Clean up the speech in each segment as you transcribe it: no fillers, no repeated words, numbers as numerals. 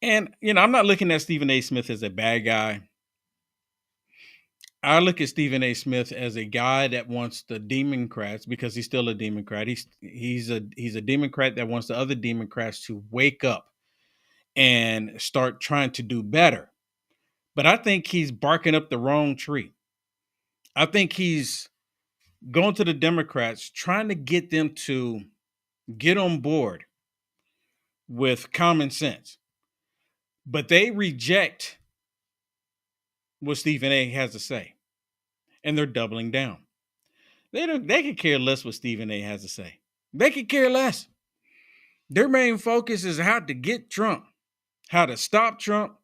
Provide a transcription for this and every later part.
And, I'm not looking at Stephen A. Smith as a bad guy. I look at Stephen A. Smith as a guy that wants the Democrats, because he's still a Democrat. He's a Democrat that wants the other Democrats to wake up and start trying to do better. But I think he's barking up the wrong tree. I think he's going to the Democrats, trying to get them to get on board with common sense. But they reject what Stephen A. has to say, and they're doubling down. They could care less what Stephen A. has to say. They could care less. Their main focus is how to get Trump, how to stop Trump,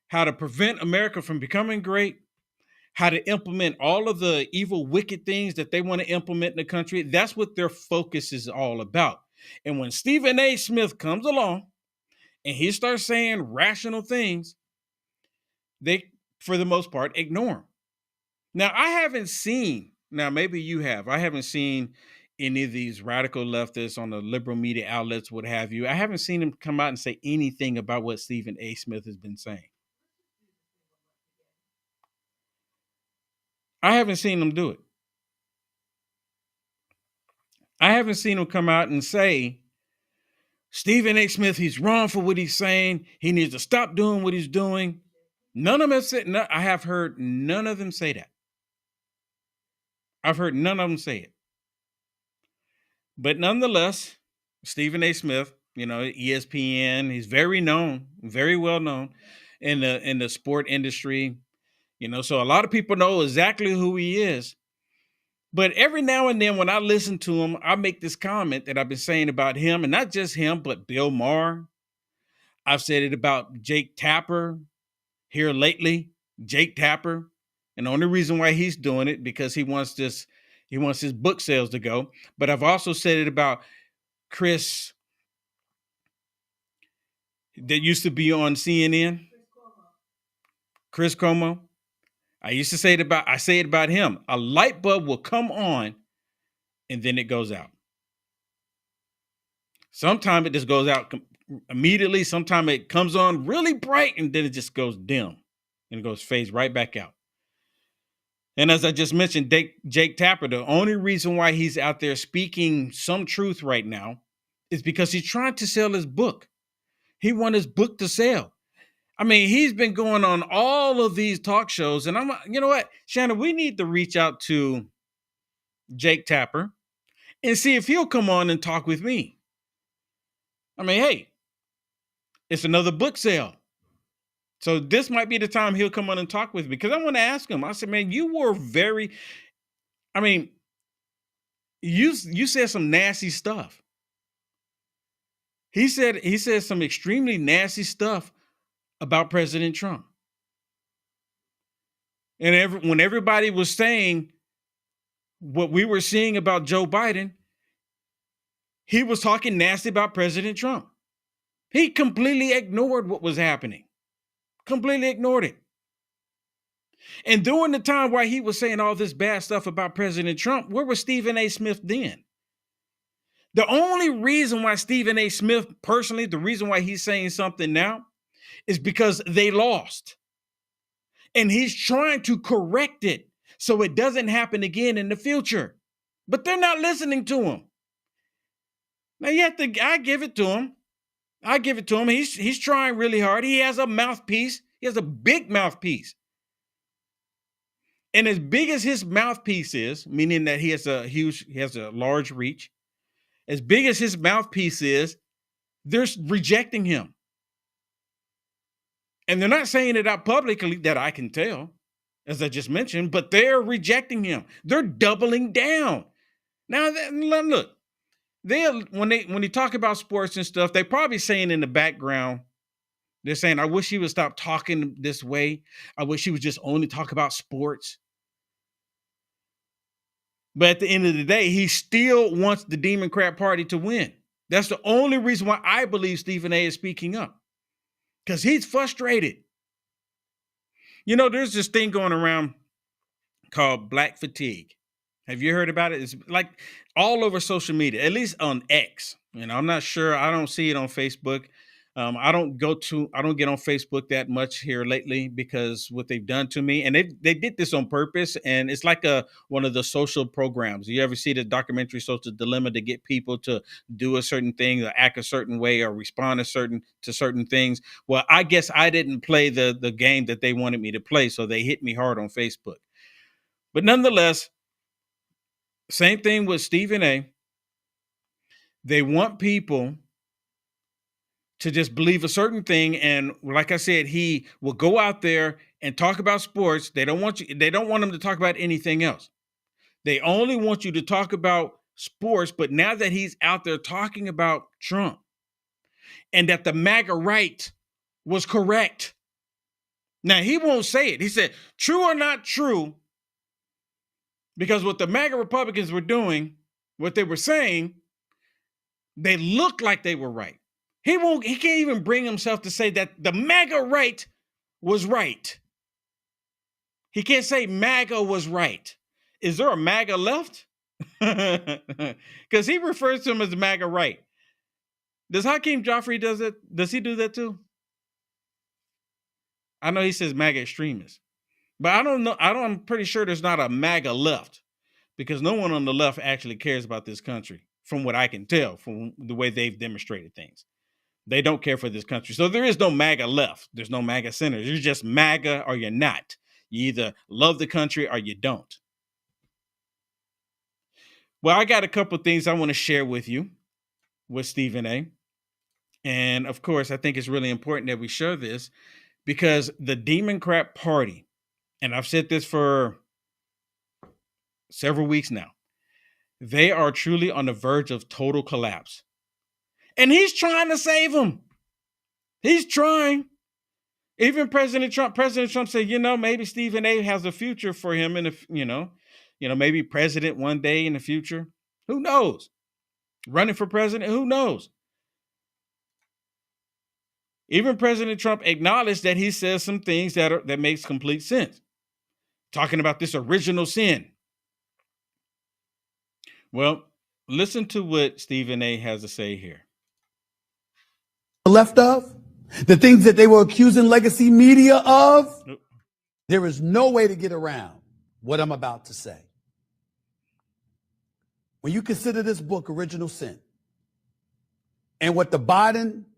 how to prevent America from becoming great, how to implement all of the evil, wicked things that they want to implement in the country. That's what their focus is all about. And when Stephen A. Smith comes along and he starts saying rational things, they, for the most part, ignore him. Now, maybe you have. I haven't seen any of these radical leftists on the liberal media outlets, what have you. I haven't seen them come out and say anything about what Stephen A. Smith has been saying. I haven't seen them do it. I haven't seen them come out and say, Stephen A. Smith, he's wrong for what he's saying. He needs to stop doing what he's doing. None of them have said, I have heard none of them say that. I've heard none of them say it. But nonetheless, Stephen A. Smith, ESPN, he's very known, very well known in the sport industry. So a lot of people know exactly who he is. But every now and then when I listen to him, I make this comment that I've been saying about him, and not just him, but Bill Maher. I've said it about Jake Tapper here lately, Jake Tapper. And the only reason why he's doing it because he wants his book sales to go. But I've also said it about Chris that used to be on CNN. Chris Como. I say it about him. A light bulb will come on and then it goes out. Sometimes it just goes out immediately. Sometimes it comes on really bright and then it just goes dim and it fades right back out. And as I just mentioned, Jake Tapper, the only reason why he's out there speaking some truth right now is because he's trying to sell his book. He wants his book to sell. I mean, he's been going on all of these talk shows, and you know what, Shannon, we need to reach out to Jake Tapper and see if he'll come on and talk with me. I mean, hey, it's another book sale. So this might be the time he'll come on and talk with me because I want to ask him. I said, man, you said some nasty stuff. He said some extremely nasty stuff about President Trump. And when everybody was saying what we were seeing about Joe Biden, he was talking nasty about President Trump. He completely ignored what was happening. Completely ignored it. And during the time while he was saying all this bad stuff about President Trump, where was Stephen A. Smith then? The only reason why Stephen A. Smith, personally, the reason why he's saying something now is because they lost. And he's trying to correct it so it doesn't happen again in the future. But they're not listening to him. Now, I give it to him. He's trying really hard. He has a mouthpiece. He has a big mouthpiece. And as big as his mouthpiece is, meaning that he has a large reach, as big as his mouthpiece is, they're rejecting him. And they're not saying it out publicly that I can tell, as I just mentioned, but they're rejecting him. They're doubling down. Now, look, when they talk about sports and stuff, they're probably saying in the background, they're saying, I wish he would stop talking this way. I wish he would just only talk about sports. But at the end of the day, he still wants the Democrat Party to win. That's the only reason why I believe Stephen A. is speaking up. Because he's frustrated. There's this thing going around called black fatigue. Have you heard about it? It's like all over social media, at least on X. I'm not sure. I don't see it on Facebook. I don't get on Facebook that much here lately because what they've done to me, and they did this on purpose, and it's like one of the social programs. You ever see the documentary Social Dilemma, to get people to do a certain thing or act a certain way or respond to certain things? Well, I guess I didn't play the game that they wanted me to play, so they hit me hard on Facebook. But nonetheless, same thing with Stephen A. They want people to just believe a certain thing, and like I said, he will go out there and talk about sports. They don't want him to talk about anything else. They only want you to talk about sports. But now that he's out there talking about Trump and that the MAGA right was correct, now he won't say it. He said, true or not true, because what the MAGA Republicans were doing, what they were saying, they looked like they were right. He can't even bring himself to say that the MAGA right was right. He can't say MAGA was right. Is there a MAGA left? Because he refers to him as the MAGA right. Does Hakeem Joffrey does it? Does he do that too? I know he says MAGA extremist, but I don't know. I'm pretty sure there's not a MAGA left, because no one on the left actually cares about this country, from what I can tell, from the way they've demonstrated things. They don't care for this country. So there is no MAGA left. There's no MAGA center. You're just MAGA or you're not. You either love the country or you don't. Well, I got a couple of things I want to share with you with Stephen A. And of course, I think it's really important that we share this, because the Democrat Party, and I've said this for several weeks now, they are truly on the verge of total collapse. And he's trying to save them. He's trying. Even President Trump said, maybe Stephen A. has a future for him in maybe president one day in the future. Who knows? Running for president, who knows? Even President Trump acknowledged that he says some things that makes complete sense. Talking about this original sin. Well, listen to what Stephen A. has to say here. Left of, the things that they were accusing legacy media of, there is no way to get around what I'm about to say. When you consider this book, Original Sin, and what the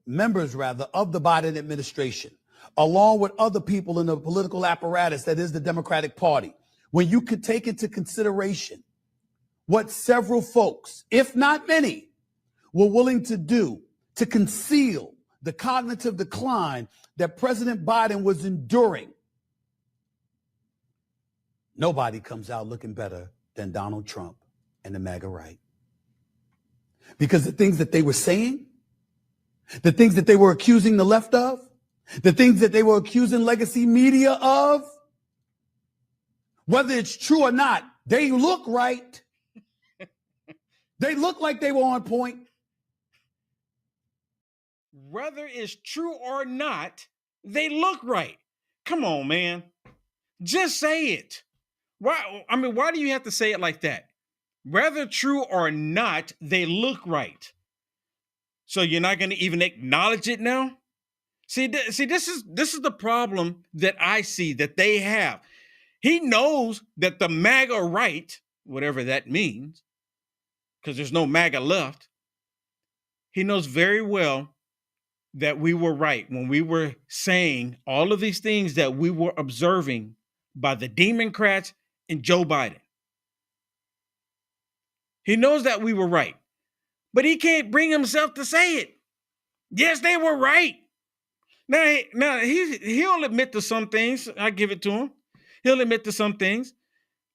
members of the Biden administration, along with other people in the political apparatus that is the Democratic Party, when you could take into consideration what several folks, if not many, were willing to do to conceal the cognitive decline that President Biden was enduring, nobody comes out looking better than Donald Trump and the MAGA right. Because the things that they were saying, the things that they were accusing the left of, the things that they were accusing legacy media of, whether it's true or not, they look right. They look like they were on point. Whether it's true or not, they look right. Come on, man. Just say it. Why do you have to say it like that? Whether true or not, they look right. So you're not going to even acknowledge it now? See, this is the problem that I see that they have. He knows that the MAGA right, whatever that means, because there's no MAGA left, he knows very well that we were right when we were saying all of these things that we were observing by the Democrats and Joe Biden. He knows that we were right, but he can't bring himself to say it. Yes, they were right. Now he'll admit to some things. I give it to him. He'll admit to some things,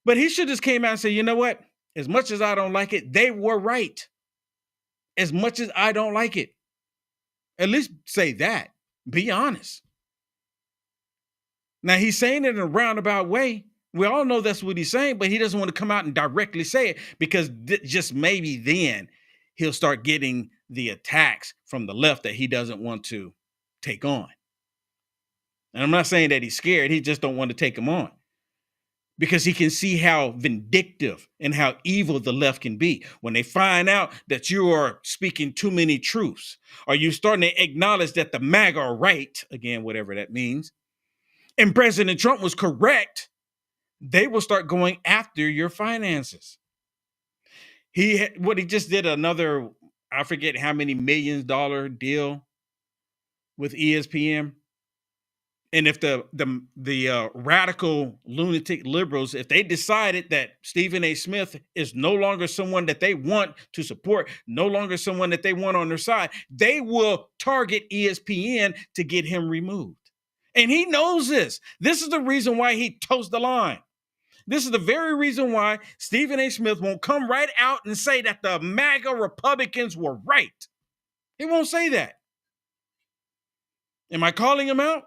but he should just came out and say, you know what? As much as I don't like it, they were right. As much as I don't like it. At least say that. Be honest. Now, he's saying it in a roundabout way. We all know that's what he's saying, but he doesn't want to come out and directly say it, because just maybe then he'll start getting the attacks from the left that he doesn't want to take on. And I'm not saying that he's scared. He just don't want to take them on. because he can see how vindictive and how evil the left can be. When they find out that you are speaking too many truths, or you starting to acknowledge that the MAGA are right, again, whatever that means, and President Trump was correct, they will start going after your finances. He just did another, I forget how many $millions deal with ESPN. And if the radical lunatic liberals, if they decided that Stephen A. Smith is no longer someone that they want to support, no longer someone that they want on their side, they will target ESPN to get him removed. And he knows this. This is the reason why he toes the line. This is the very reason why Stephen A. Smith won't come right out and say that the MAGA Republicans were right. He won't say that. Am I calling him out?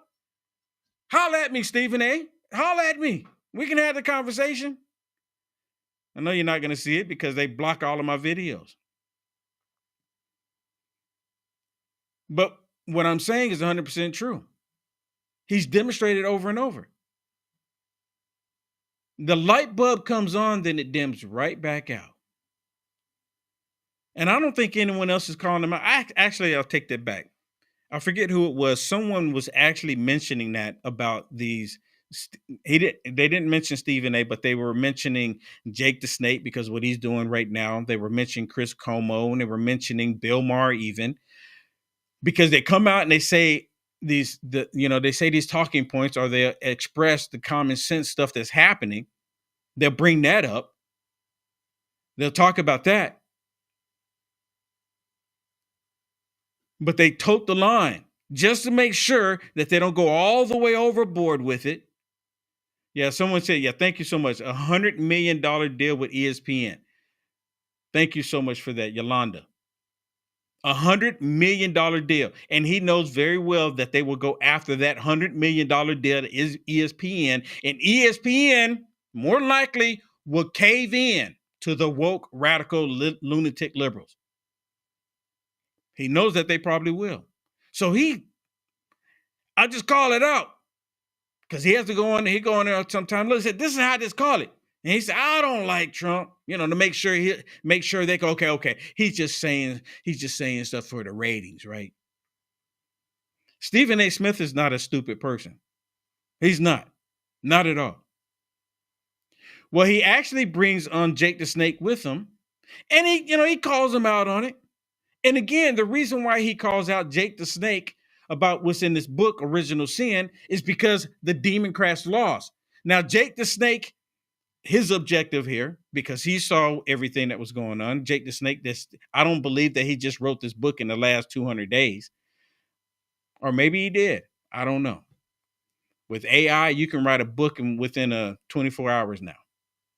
Holla at me, Stephen A. Holla at me. We can have the conversation. I know you're not going to see it because they block all of my videos. But what I'm saying is 100% true. He's demonstrated over and over. The light bulb comes on, then it dims right back out. And I don't think anyone else is calling him out. I'll take that back. I forget who it was. Someone was actually mentioning that about these. They didn't mention Stephen A., but they were mentioning Jake the Snake because of what he's doing right now. They were mentioning Chris Como, and they were mentioning Bill Maher even, because they come out and they say they say these talking points, or they express the common sense stuff that's happening. They'll bring that up. They'll talk about that. But they tote the line just to make sure that they don't go all the way overboard with it. Yeah, someone said, yeah, thank you so much. $100 million deal with ESPN. Thank you so much for that, Yolanda. $100 million deal. And he knows very well that they will go after that $100 million deal to ESPN. And ESPN, more likely, will cave in to the woke, radical, lunatic liberals. He knows that they probably will. So I just call it out because he has to go on there. He go on there sometime. Look, said, this is how I just call it. And he said, I don't like Trump, to make sure they go, okay. He's just saying stuff for the ratings, right? Stephen A. Smith is not a stupid person. He's not at all. Well, he actually brings on Jake the Snake with him, and he calls him out on it. And again, the reason why he calls out Jake the Snake about what's in this book, Original Sin, is because the Democrats lost. Now, Jake the Snake, his objective here, because he saw everything that was going on, Jake the Snake, I don't believe that he just wrote this book in the last 200 days. Or maybe he did. I don't know. With AI, you can write a book within 24 hours now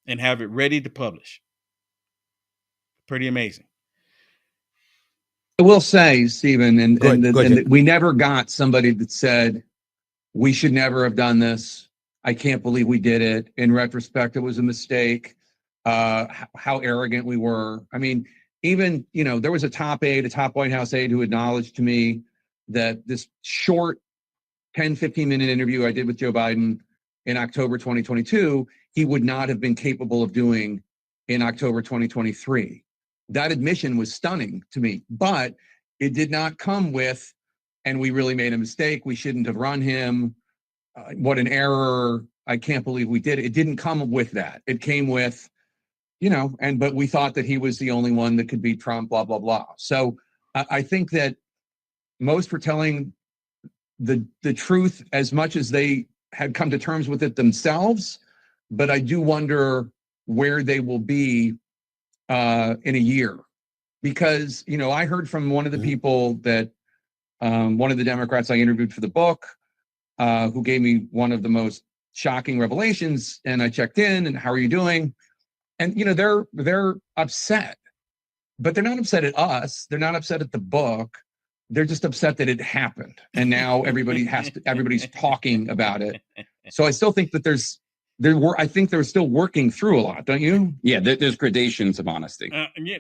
and have it ready to publish. Pretty amazing. I will say, Stephen, and we never got somebody that said, we should never have done this. I can't believe we did it. In retrospect, it was a mistake. How arrogant we were. I mean, even, there was a top White House aide who acknowledged to me that this short 10, 15-minute interview I did with Joe Biden in October 2022, he would not have been capable of doing in October 2023. That admission was stunning to me, but it did not come with, and we really made a mistake. We shouldn't have run him. What an error. I can't believe we did it. It didn't come with that. It came with, but we thought that he was the only one that could beat Trump, blah, blah, blah. So I think that most were telling the truth as much as they had come to terms with it themselves. But I do wonder where they will be in a year, because I heard from one of the people that one of the Democrats I interviewed for the book, who gave me one of the most shocking revelations, and I checked in, and how are you doing? And they're upset, but they're not upset at us. They're not upset at the book. They're just upset that it happened, and now everybody's talking about it. So I still think that I think they're still working through a lot, don't you? Yeah, there's gradations of honesty. Yeah.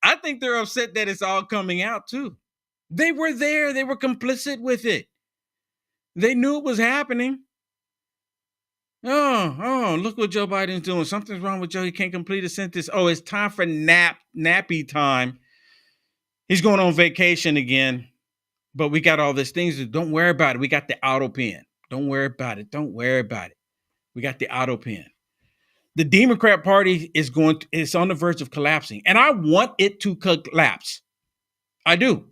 I think they're upset that it's all coming out too. They were there. They were complicit with it. They knew it was happening. Oh, look what Joe Biden's doing. Something's wrong with Joe. He can't complete a sentence. Oh, it's time for nappy time. He's going on vacation again. But we got all these things. Don't worry about it. We got the auto pen. Don't worry about it. Don't worry about it. We got the auto pen. The Democrat Party is on the verge of collapsing. And I want it to collapse. I do.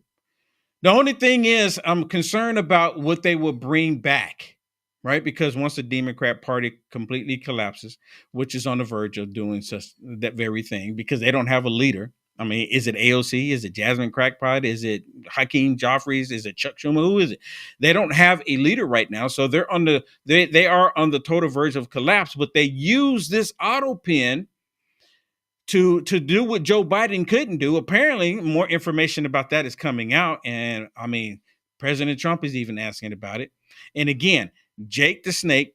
The only thing is, I'm concerned about what they will bring back, right? Because once the Democrat Party completely collapses, which is on the verge of doing that very thing, because they don't have a leader. I mean, is it AOC? Is it Jasmine Crackpot? Is it Hakeem Joffreys? Is it Chuck Schumer? Who is it? They don't have a leader right now, so they are on the total verge of collapse. But they use this auto pen to do what Joe Biden couldn't do. Apparently, more information about that is coming out, and I mean, President Trump is even asking about it. And again, Jake the Snake,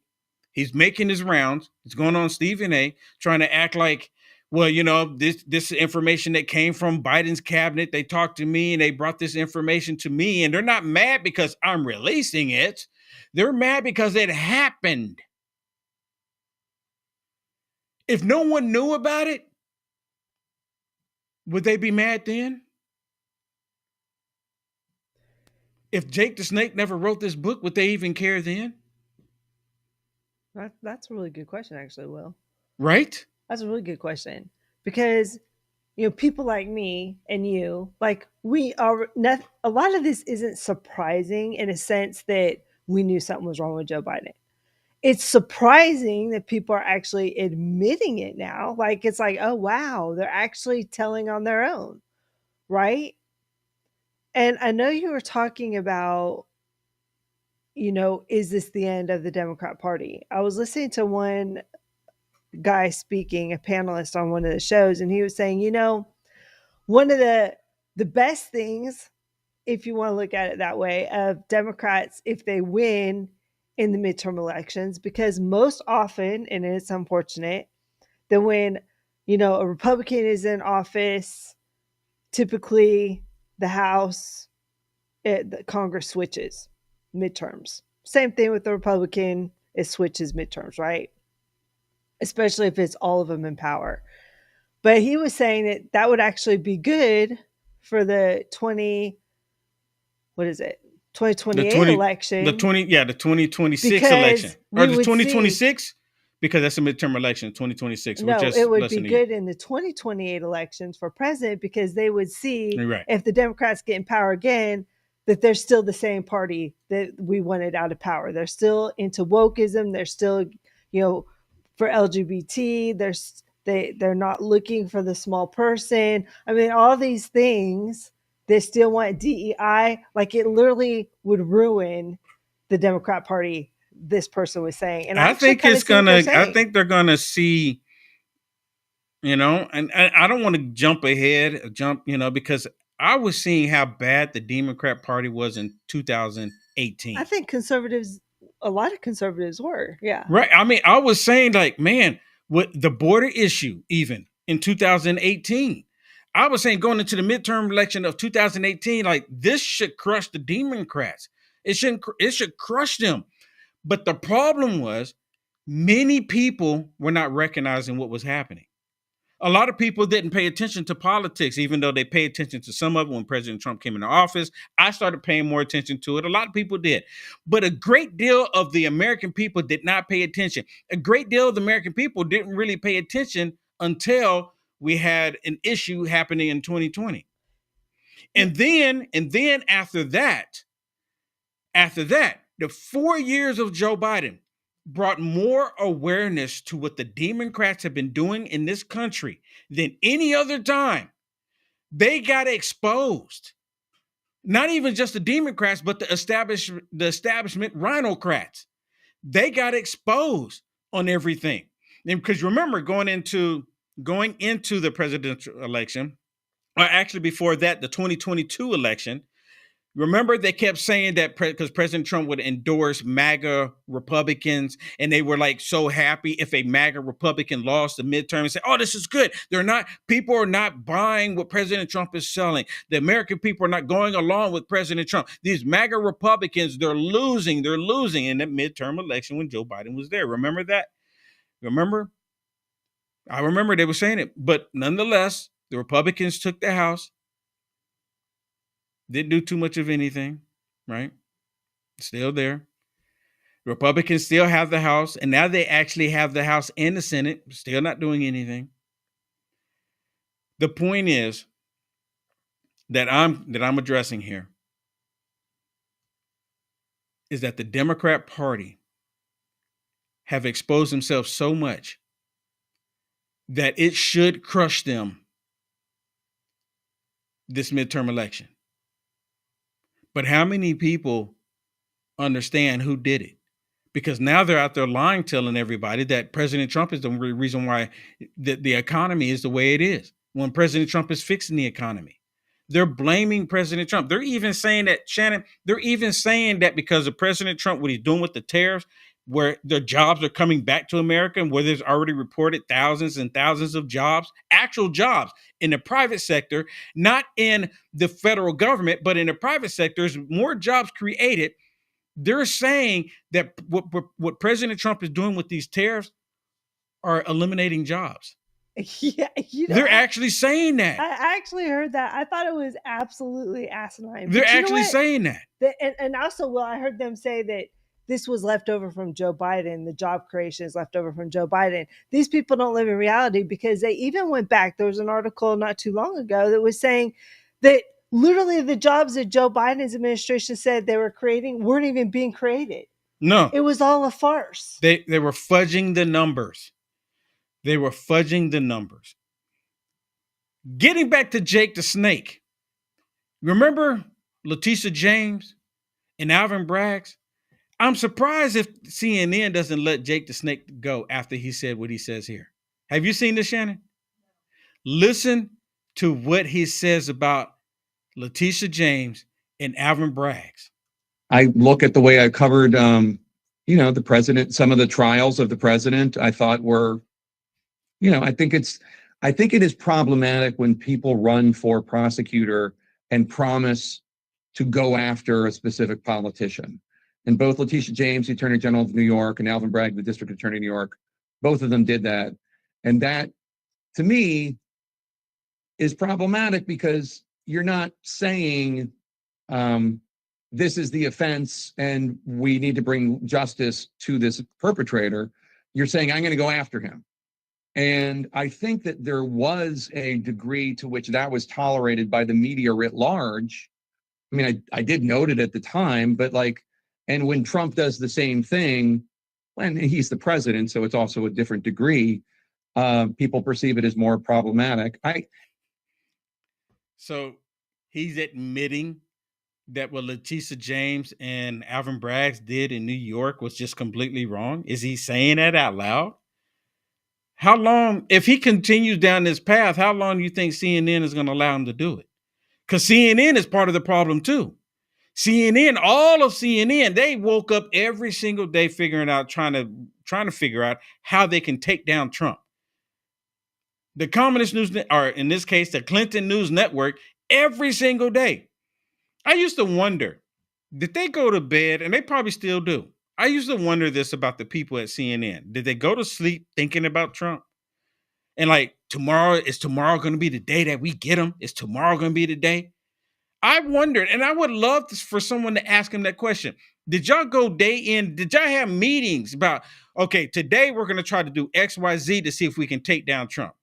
he's making his rounds. He's going on Stephen A, trying to act like, well, you know, this information that came from Biden's cabinet, they talked to me and they brought this information to me, and they're not mad because I'm releasing it. They're mad because it happened. If no one knew about it, would they be mad then? If Jake the Snake never wrote this book, would they even care then? That's a really good question, actually, Will. Right? That's a really good question. Because, you know, people like me and you, like, we are not, a lot of this isn't surprising in a sense that we knew something was wrong with Joe Biden. It's surprising that people are actually admitting it now. Like, it's like, oh, wow, they're actually telling on their own, right? And I know you were talking about, you know, is this the end of the Democrat Party? I was listening to one guy speaking, a panelist on one of the shows, and he was saying, you know, one of the best things, if you want to look at it that way, of Democrats, if they win in the midterm elections, because most often, and it's unfortunate, that when, you know, a Republican is in office, typically the House, the Congress switches midterms. Same thing with the Republican, it switches midterms, right? Especially if it's all of them in power. But he was saying that that would actually be good for the 2028 election. The 2026 election. Or the 2026? Because that's a midterm election, 2026. No, it would be good in the 2028 elections for president, because they would see if the Democrats get in power again, that they're still the same party that we wanted out of power. They're still into wokeism. They're still, you know, for LGBT. They're not looking for the small person. I mean, all these things. They still want DEI. Like, it literally would ruin the Democrat Party, this person was saying. And I think they're gonna see, you know, and I don't want to jump, you know, because I was seeing how bad the Democrat Party was in 2018. I think a lot of conservatives were, yeah. Right. I mean, I was saying, like, man, with the border issue, even in 2018, I was saying going into the midterm election of 2018, like, this should crush the Democrats. It should crush them. But the problem was many people were not recognizing what was happening. A lot of people didn't pay attention to politics, even though they paid attention to some of it when President Trump came into office. I started paying more attention to it. A lot of people did. But a great deal of the American people did not pay attention. A great deal of the American people didn't really pay attention until we had an issue happening in 2020. And then after that, the 4 years of Joe Biden brought more awareness to what the Democrats have been doing in this country than any other time. They got exposed. Not even just the Democrats, but the establishment rhinocrats. They got exposed on everything. And because remember, going into the presidential election, or actually before that, the 2022 election, Remember, they kept saying that because President Trump would endorse MAGA Republicans, and they were like so happy if a MAGA Republican lost the midterm and say, "Oh, this is good." People are not buying what President Trump is selling. The American people are not going along with President Trump. These MAGA Republicans, they're losing in that midterm election when Joe Biden was there. Remember that? Remember? I remember they were saying it, but nonetheless, the Republicans took the House. Didn't do too much of anything, right? Still there. Republicans still have the House, and now they actually have the House and the Senate, still not doing anything. The point is that I'm addressing here is that the Democrat Party have exposed themselves so much that it should crush them this midterm election. But how many people understand who did it? Because now they're out there lying, telling everybody that President Trump is the reason why the economy is the way it is, when President Trump is fixing the economy. They're blaming President Trump. They're even saying that, Shannon, because of President Trump, what he's doing with the tariffs, where the jobs are coming back to America, and where there's already reported thousands and thousands of jobs, actual jobs in the private sector, not in the federal government, but in the private sector, there's more jobs created. They're saying that what President Trump is doing with these tariffs are eliminating jobs. Yeah, they're actually saying that. I actually heard that. I thought it was absolutely asinine. They're actually saying that. And also, well, I heard them say that this was left over from Joe Biden. The job creation is left over from Joe Biden. These people don't live in reality, because they even went back. There was an article not too long ago that was saying that literally the jobs that Joe Biden's administration said they were creating weren't even being created. No. It was all a farce. They were fudging the numbers. Getting back to Jake the Snake. Remember Letitia James and Alvin Braggs? I'm surprised if CNN doesn't let Jake the Snake go after he said what he says here. Have you seen this, Shannon? Listen to what he says about Letitia James and Alvin Braggs. I look at the way I covered, the president, some of the trials of the president, I thought were, I think it is problematic when people run for prosecutor and promise to go after a specific politician. And both Letitia James, the Attorney General of New York, and Alvin Bragg, the District Attorney of New York, both of them did that. And that, to me, is problematic, because you're not saying this is the offense and we need to bring justice to this perpetrator. You're saying, I'm going to go after him. And I think that there was a degree to which that was tolerated by the media writ large. I mean, I did note it at the time, but and when Trump does the same thing, and he's the president, so it's also a different degree, people perceive it as more problematic. So he's admitting that what Letitia James and Alvin Braggs did in New York was just completely wrong? Is he saying that out loud? How long, if he continues down this path, how long do you think CNN is going to allow him to do it? Because CNN is part of the problem too. All of CNN, they woke up every single day trying to figure out how they can take down Trump. The Communist News, or in this case, the Clinton News Network, every single day. I used to wonder, did they go to bed? And they probably still do. I used to wonder this about the people at CNN. Did they go to sleep thinking about Trump? And is tomorrow going to be the day that we get him? Is tomorrow going to be the day? I wondered, and I would love for someone to ask him that question. Did y'all go day in? Did y'all have meetings about, okay, today we're going to try to do X, Y, Z to see if we can take down Trump?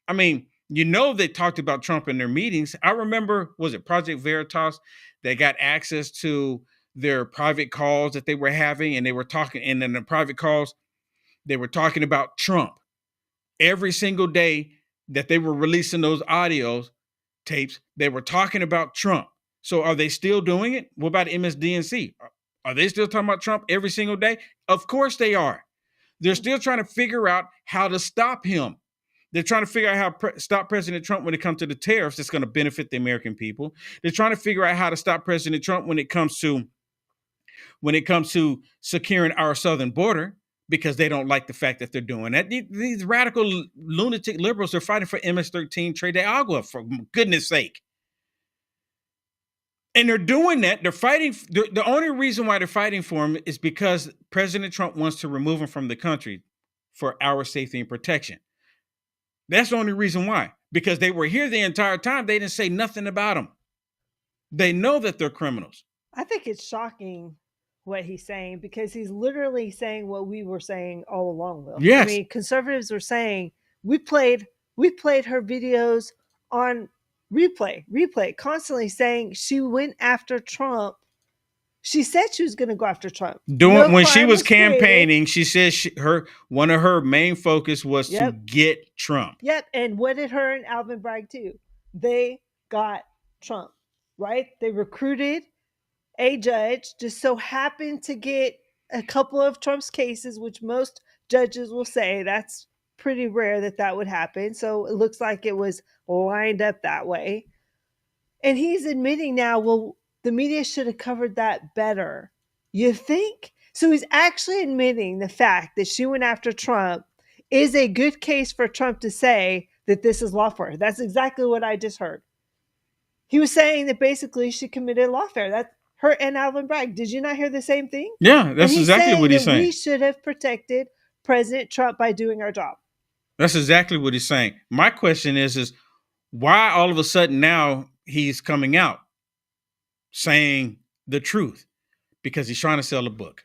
I mean, they talked about Trump in their meetings. I remember, was it Project Veritas that got access to their private calls that they were having, and they were talking, and in the private calls, they were talking about Trump every single day that they were releasing those audio tapes. They were talking about Trump. So are they still doing it? What about MSDNC? Are they still talking about Trump every single day? Of course they are. They're still trying to figure out how to stop him. They're trying to figure out how to stop President Trump when it comes to the tariffs that's going to benefit the American people. They're trying to figure out how to stop President Trump when it comes to securing our southern border, because they don't like the fact that they're doing that. These radical lunatic liberals are fighting for MS-13 Trade de Agua, for goodness sake. And they're doing that. They're fighting. The only reason why they're fighting for him is because President Trump wants to remove him from the country for our safety and protection. That's the only reason why. Because they were here the entire time. They didn't say nothing about them. They know that they're criminals. I think it's shocking what he's saying, because he's literally saying what we were saying all along, Will. Yes. I mean, conservatives were saying, we played her videos on replay, constantly saying she went after Trump. She said she was going to go after Trump. When she was campaigning, she said one of her main focus was to get Trump. Yep. And what did her and Alvin Bragg do? They got Trump, right? They recruited a judge, just so happened to get a couple of Trump's cases, which most judges will say that's pretty rare that would happen. So it looks like it was lined up that way. And he's admitting now, well, the media should have covered that better. You think? So he's actually admitting the fact that she went after Trump is a good case for Trump to say that this is lawfare. That's exactly what I just heard. He was saying that basically she committed lawfare. That's her and Alvin Bragg. Did you not hear the same thing? Yeah, that's exactly what he's saying. We should have protected President Trump by doing our job. That's exactly what he's saying. My question is why all of a sudden now he's coming out saying the truth? Because he's trying to sell a book.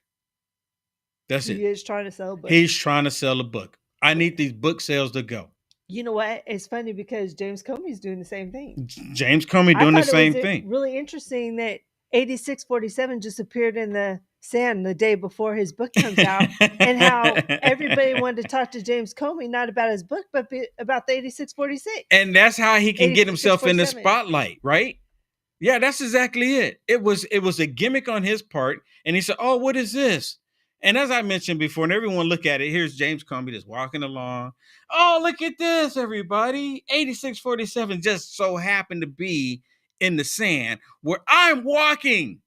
That's it. He is trying to sell a book. He's trying to sell a book. I need these book sales to go. You know what? It's funny because James Comey's doing the same thing. James Comey doing the same thing. Really interesting that 8647 just appeared in the Sand the day before his book comes out, and how everybody wanted to talk to James Comey, not about his book, but about the 8646. And that's how he can get himself in the spotlight, right? Yeah, that's exactly it. It was a gimmick on his part. And he said, oh, what is this? And as I mentioned before, and everyone look at it, here's James Comey just walking along. Oh, look at this, everybody. 8647 just so happened to be in the Sand where I'm walking.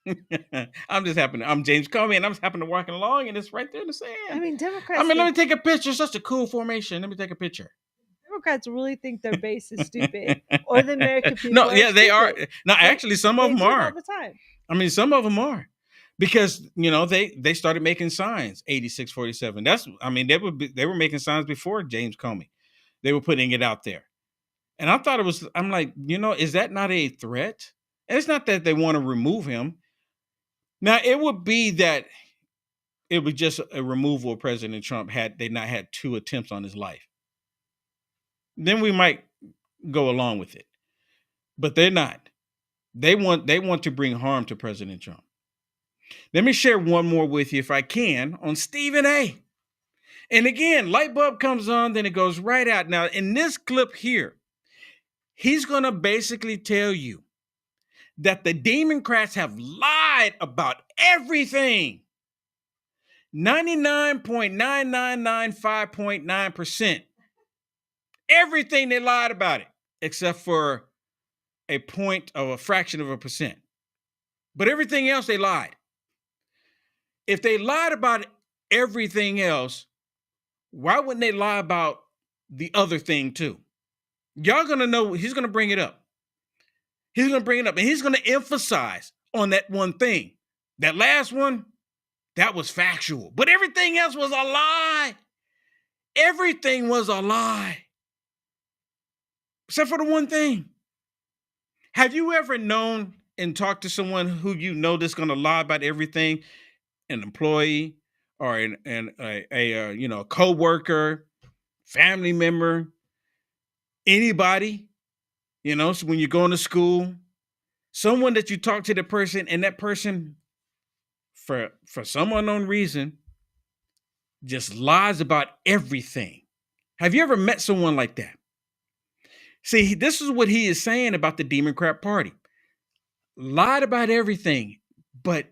I'm James Comey, and I'm just happening to walking along, and it's right there in the Sand. I mean, Democrats. let me take a picture. It's such a cool formation. Let me take a picture. Democrats really think their base is stupid, or the American people. No, yeah, they are. No, actually, some of them are. All the time. I mean, some of them are. Because, they started making signs, 8647. They were making signs before James Comey. They were putting it out there. And I thought I'm like, is that not a threat? And it's not that they want to remove him. Now, it would be that it was just a removal of President Trump had they not had 2 attempts on his life. Then we might go along with it. But they're not. They want to bring harm to President Trump. Let me share one more with you, if I can, on Stephen A. And again, light bulb comes on, then it goes right out. Now, in this clip here, he's going to basically tell you that the Democrats have lied about everything. 99.9995.9%. Everything they lied about it, except for a fraction of a percent. But everything else they lied. If they lied about everything else, why wouldn't they lie about the other thing too? Y'all gonna know he's gonna bring it up. He's gonna bring it up, and he's gonna emphasize on that one thing. That last one, that was factual. But everything else was a lie. Everything was a lie. Except for the one thing. Have you ever known and talked to someone who that's gonna lie about everything? An employee or a co-worker, family member, anybody, so when you're going to school, someone that you talk to the person, and that person, for some unknown reason, just lies about everything. Have you ever met someone like that? See, this is what he is saying about the Democrat Party. Lied about everything, but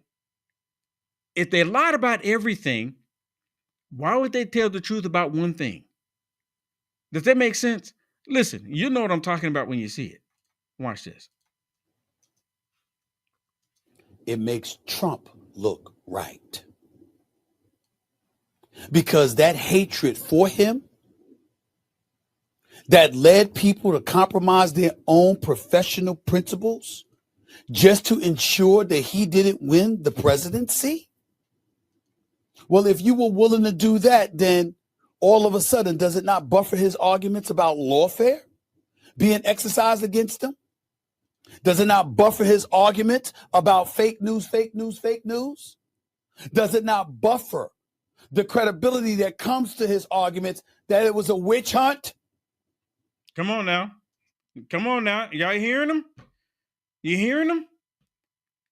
if they lied about everything, why would they tell the truth about one thing? Does that make sense? Listen, you know what I'm talking about when you see it. Watch this. It makes Trump look right. Because that hatred for him that led people to compromise their own professional principles just to ensure that he didn't win the presidency? Well, if you were willing to do that, then all of a sudden, does it not buffer his arguments about lawfare being exercised against him? Does it not buffer his argument about fake news, fake news, fake news? Does it not buffer the credibility that comes to his arguments that it was a witch hunt? Come on now. Come on now. Y'all hearing him? You hearing him?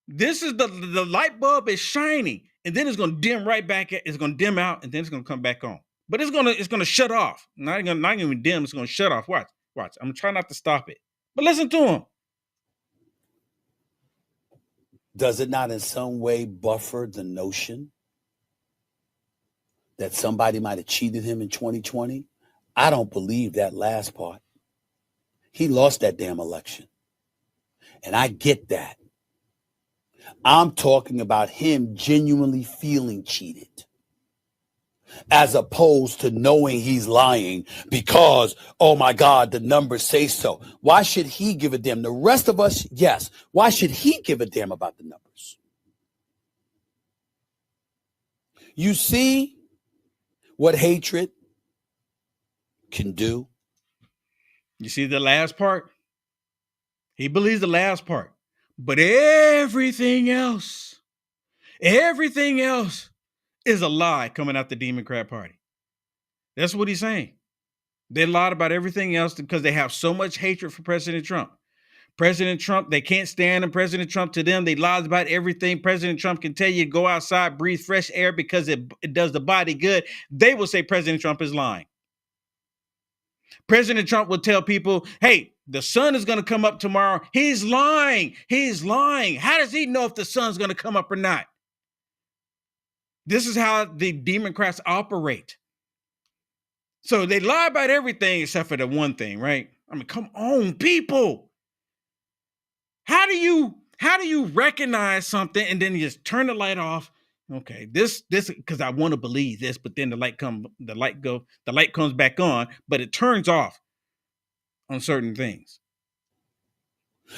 This is the light bulb is shining, and then it's going to dim right back. It's going to dim out, and then it's going to come back on. But it's going to shut off. Not even dim. It's going to shut off. Watch. I'm going to try not to stop it. But listen to him. Does it not in some way buffer the notion that somebody might have cheated him in 2020? I don't believe that last part. He lost that damn election. And I get that. I'm talking about him genuinely feeling cheated, as opposed to knowing he's lying because, oh my God, the numbers say so. Why should he give a damn? The rest of us, yes. Why should he give a damn about the numbers? You see what hatred can do? You see the last part? He believes the last part. But everything else is a lie coming out the Democrat Party. That's what he's saying. They lied about everything else because they have so much hatred for President Trump. President Trump, they can't stand him. President Trump, to them, they lied about everything. President Trump can tell you to go outside, breathe fresh air because it does the body good. They will say President Trump is lying. President Trump will tell people, hey, the sun is going to come up tomorrow. He's lying. He's lying. How does he know if the sun's going to come up or not? This is how the Democrats operate. So they lie about everything except for the one thing, right? I mean, come on, people. How do you recognize something and then you just turn the light off? Okay, this because I want to believe this, but then the light comes back on, but it turns off on certain things.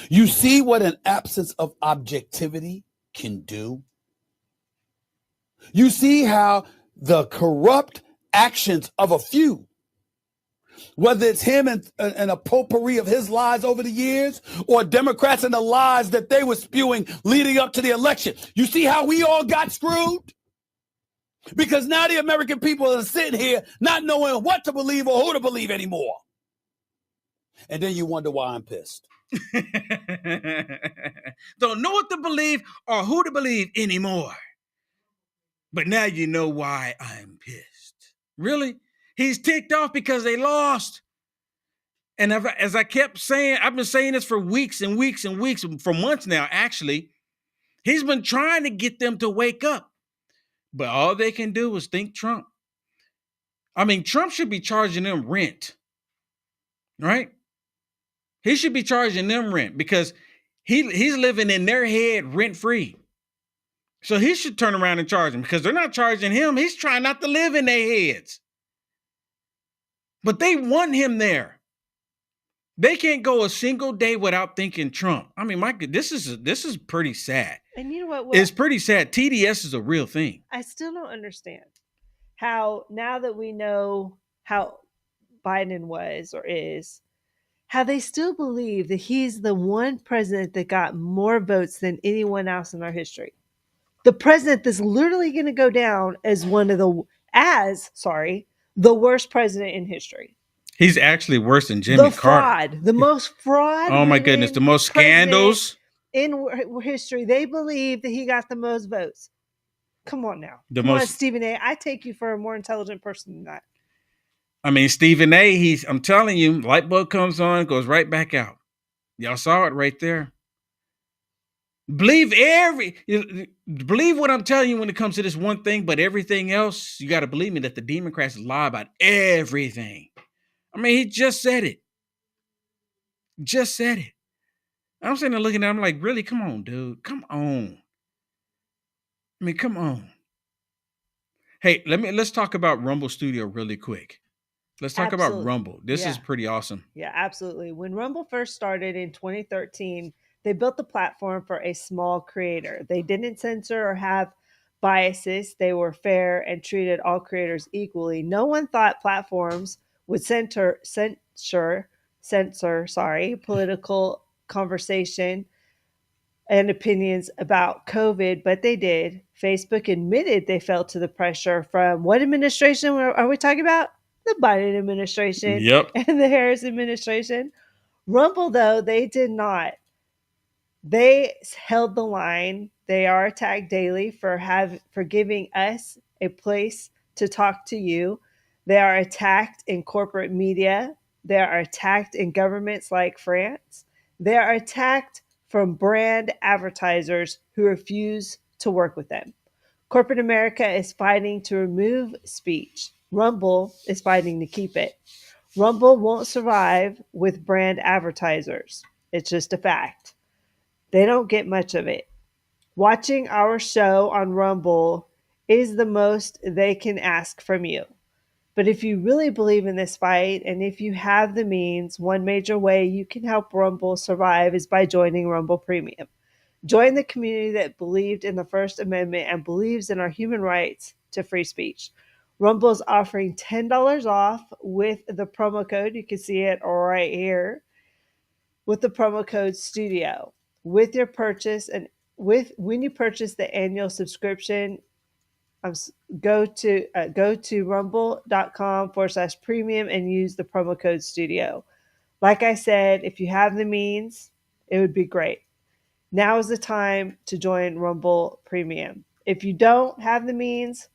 You see what an absence of objectivity can do? You see how the corrupt actions of a few, whether it's him and a potpourri of his lies over the years, or Democrats and the lies that they were spewing leading up to the election. You see how we all got screwed? Because now the American people are sitting here not knowing what to believe or who to believe anymore. And then you wonder why I'm pissed. Don't know what to believe or who to believe anymore. But now you know why I'm pissed. Really? He's ticked off because they lost. And as I kept saying, I've been saying this for weeks and weeks and weeks, for months now, actually. He's been trying to get them to wake up. But all they can do is think Trump. I mean, Trump should be charging them rent. Right? He should be charging them rent because he's living in their head rent-free. So he should turn around and charge them because they're not charging him. He's trying not to live in their heads. But they want him there. They can't go a single day without thinking Trump. I mean, this is pretty sad. And you know what? Well, it's pretty sad. TDS is a real thing. I still don't understand how, now that we know how Biden was or is, how they still believe that he's the one president that got more votes than anyone else in our history. The president that's literally going to go down as the worst president in history. He's actually worse than Jimmy Carter. The most fraud. Oh my goodness, the most scandals in history. They believe that he got the most votes. Come on now. Come on, Stephen A. I take you for a more intelligent person than that. I mean, Stephen A, I'm telling you, light bulb comes on, goes right back out. Y'all saw it right there. Believe what I'm telling you when it comes to this one thing, but everything else, you got to believe me that the Democrats lie about everything. I mean, he just said it. Just said it. I'm sitting there looking at him like, really? Come on, dude. Come on. I mean, come on. Hey, let's talk about Rumble Studio really quick. Let's talk about Rumble. This is pretty awesome. Yeah, absolutely. When Rumble first started in 2013, they built the platform for a small creator. They didn't censor or have biases. They were fair and treated all creators equally. No one thought platforms would censor political conversation and opinions about COVID, but they did. Facebook admitted they fell to the pressure from what administration are we talking about? The Biden administration and the Harris administration. Rumble, though, they did not. They held the line. They are attacked daily for giving us a place to talk to you. They are attacked in corporate media. They are attacked in governments like France. They are attacked from brand advertisers who refuse to work with them. Corporate America is fighting to remove speech. Rumble is fighting to keep it. Rumble won't survive with brand advertisers. It's just a fact. They don't get much of it. Watching our show on Rumble is the most they can ask from you. But if you really believe in this fight, and if you have the means, one major way you can help Rumble survive is by joining Rumble Premium. Join the community that believed in the First Amendment and believes in our human rights to free speech. Rumble is offering $10 off with the promo code. You can see it right here. With the promo code STUDIO. With your purchase and when you purchase the annual subscription, go to rumble.com/premium and use the promo code STUDIO. Like I said, if you have the means, it would be great. Now is the time to join Rumble Premium. If you don't have the means,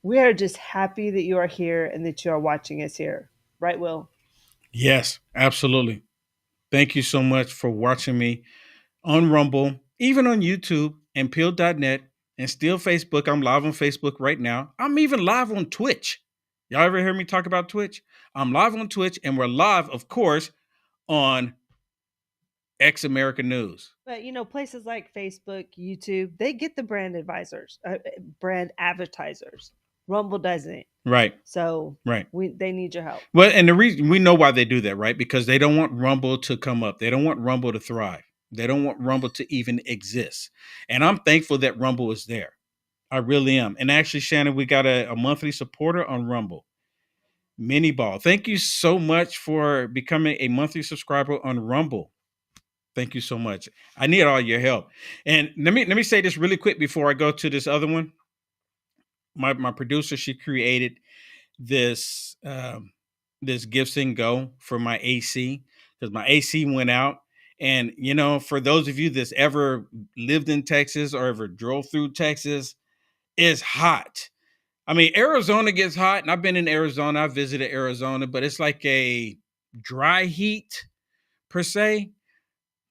we are just happy that you are here and that you are watching us here. Right, Will? Yes, absolutely. Thank you so much for watching me on Rumble, even on YouTube and Peel.net and still Facebook. I'm live on Facebook right now. I'm even live on Twitch. Y'all ever hear me talk about Twitch? I'm live on Twitch, and we're live, of course, on X America News. But places like Facebook, YouTube, they get the brand advertisers. Rumble doesn't. Right. So right. They need your help. Well, and the reason we know why they do that, right? Because they don't want Rumble to come up. They don't want Rumble to thrive. They don't want Rumble to even exist. And I'm thankful that Rumble is there. I really am. And actually, Shannon, we got a monthly supporter on Rumble. Mini Ball. Thank you so much for becoming a monthly subscriber on Rumble. Thank you so much. I need all your help. And let me say this really quick before I go to this other one. My producer, she created this this Gifts and Go for my AC because my AC went out. And for those of you that's ever lived in Texas or ever drove through Texas, it's hot. I mean, Arizona gets hot, and I've been in Arizona. I visited Arizona, but it's like a dry heat per se.